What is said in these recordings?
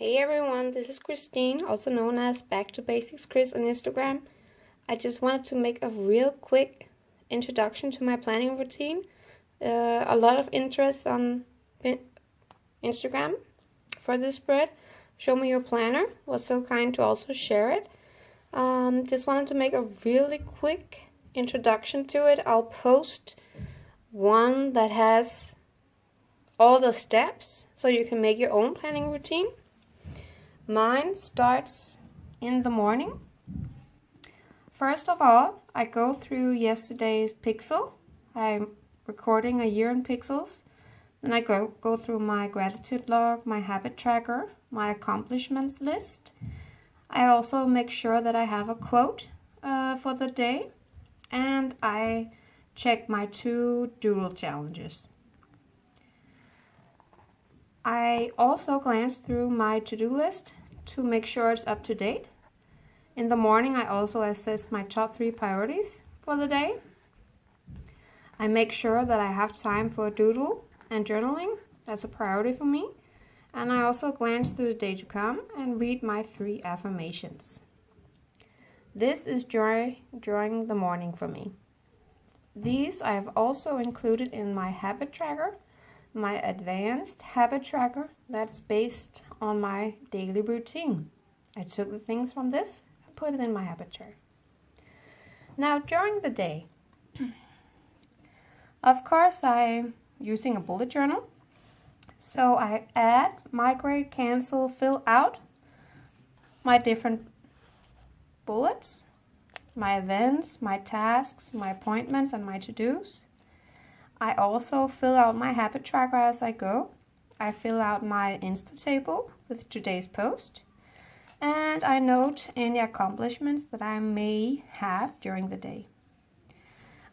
Hey everyone, this is Christine, also known as Back to Basics Chris on Instagram. I just wanted to make a real quick introduction to my planning routine. A lot of interest on Instagram for this spread. Show Me Your Planner was so kind to also share it. Just wanted to make a really quick introduction to it. I'll post one that has all the steps so you can make your own planning routine. Mine starts in the morning. First of all, I go through yesterday's pixel. I'm recording a year in pixels. Then I go through my gratitude log, my habit tracker, my accomplishments list. I also make sure that I have a quote for the day. And I check my 2 doodle challenges. I also glance through my to-do list to make sure it's up to date. In the morning, I also assess my top 3 priorities for the day. I make sure that I have time for doodle and journaling. That's a priority for me. And I also glance through the day to come and read my 3 affirmations. This is during the morning for me. These I have also included in my habit tracker, my advanced habit tracker that's based on my daily routine. I took the things from this and put it in my habit tracker. Now during the day, of course I'm using a bullet journal. So I add, migrate, cancel, fill out my different bullets, my events, my tasks, my appointments, and my to-dos. I also fill out my habit tracker as I go. I fill out my Insta table with today's post. And I note any accomplishments that I may have during the day.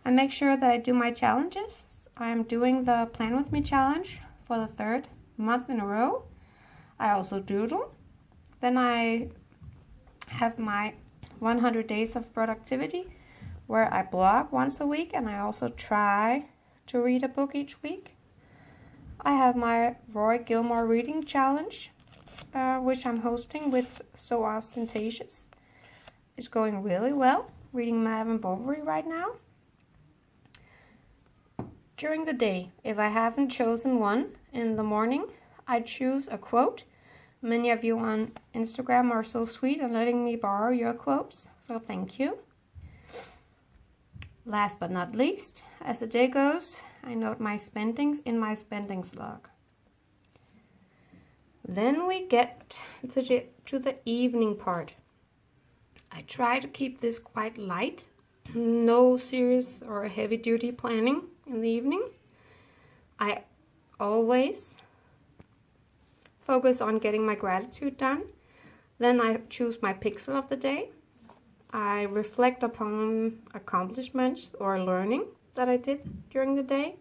I make sure that I do my challenges. I'm doing the Plan With Me challenge for the 3rd month in a row. I also doodle. Then I have my 100 days of productivity where I blog once a week, and I also try to read a book each week. I have my Rory Gilmore reading challenge, which I'm hosting with So Ostentatious. It's going really well, reading Madame Bovary right now. During the day, if I haven't chosen one in the morning, I choose a quote. Many of you on Instagram are so sweet and letting me borrow your quotes, so thank you. Last but not least, as the day goes, I note my spendings in my spendings log. Then we get to the evening part. I try to keep this quite light. No serious or heavy duty planning in the evening. I always focus on getting my gratitude done. Then I choose my pixel of the day. I reflect upon accomplishments or learning that I did during the day.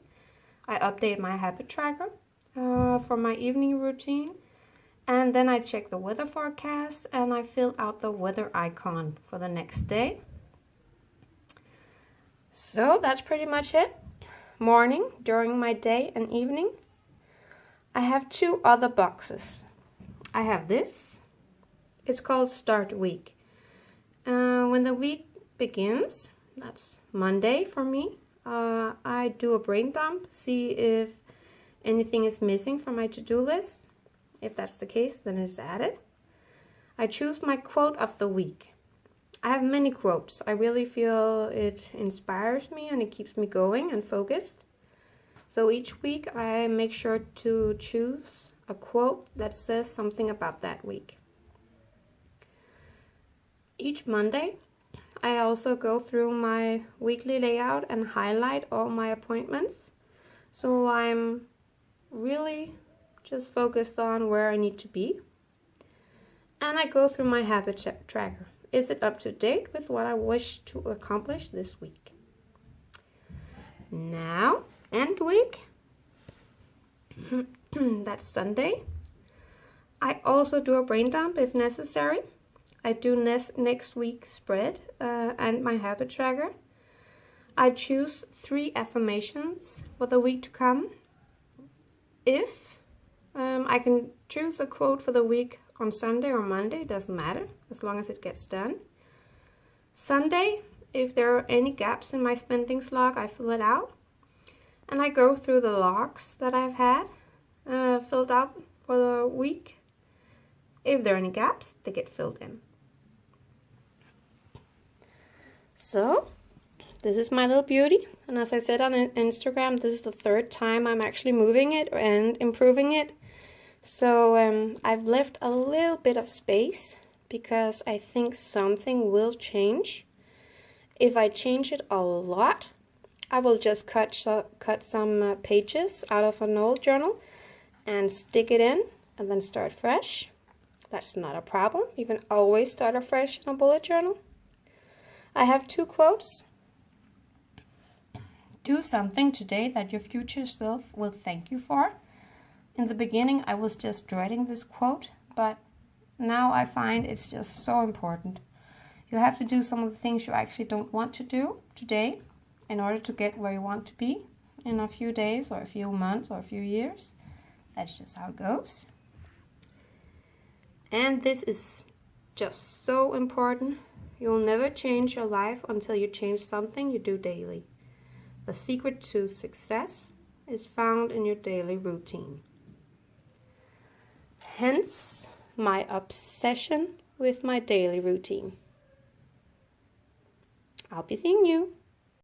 I update my habit tracker for my evening routine. And then I check the weather forecast and I fill out the weather icon for the next day. So that's pretty much it. Morning, during my day, and evening. I have 2 other boxes. I have this. It's called Start Week. When the week begins, that's Monday for me, I do a brain dump, see if anything is missing from my to-do list. If that's the case, then it's added. I choose my quote of the week. I have many quotes. I really feel it inspires me and it keeps me going and focused. So each week I make sure to choose a quote that says something about that week. Each Monday, I also go through my weekly layout and highlight all my appointments. So I'm really just focused on where I need to be. And I go through my habit tracker. Is it up to date with what I wish to accomplish this week? Now, end week. That's Sunday. I also do a brain dump if necessary. I do next week's spread and my habit tracker. I choose 3 affirmations for the week to come. If I can choose a quote for the week on Sunday or Monday, doesn't matter, as long as it gets done. Sunday, if there are any gaps in my spendings log, I fill it out. And I go through the logs that I've had filled out for the week. If there are any gaps, they get filled in. So, this is my little beauty. And as I said on Instagram, this is the third time I'm actually moving it and improving it. So I've left a little bit of space because I think something will change. If I change it a lot, I will just cut some pages out of an old journal and stick it in and then start fresh. That's not a problem. You can always start afresh in a bullet journal. I have 2 quotes. Do something today that your future self will thank you for. In the beginning, I was just dreading this quote, but now I find it's just so important. You have to do some of the things you actually don't want to do today in order to get where you want to be in a few days or a few months or a few years. That's just how it goes. And this is just so important. You'll never change your life until you change something you do daily. The secret to success is found in your daily routine. Hence, my obsession with my daily routine. I'll be seeing you.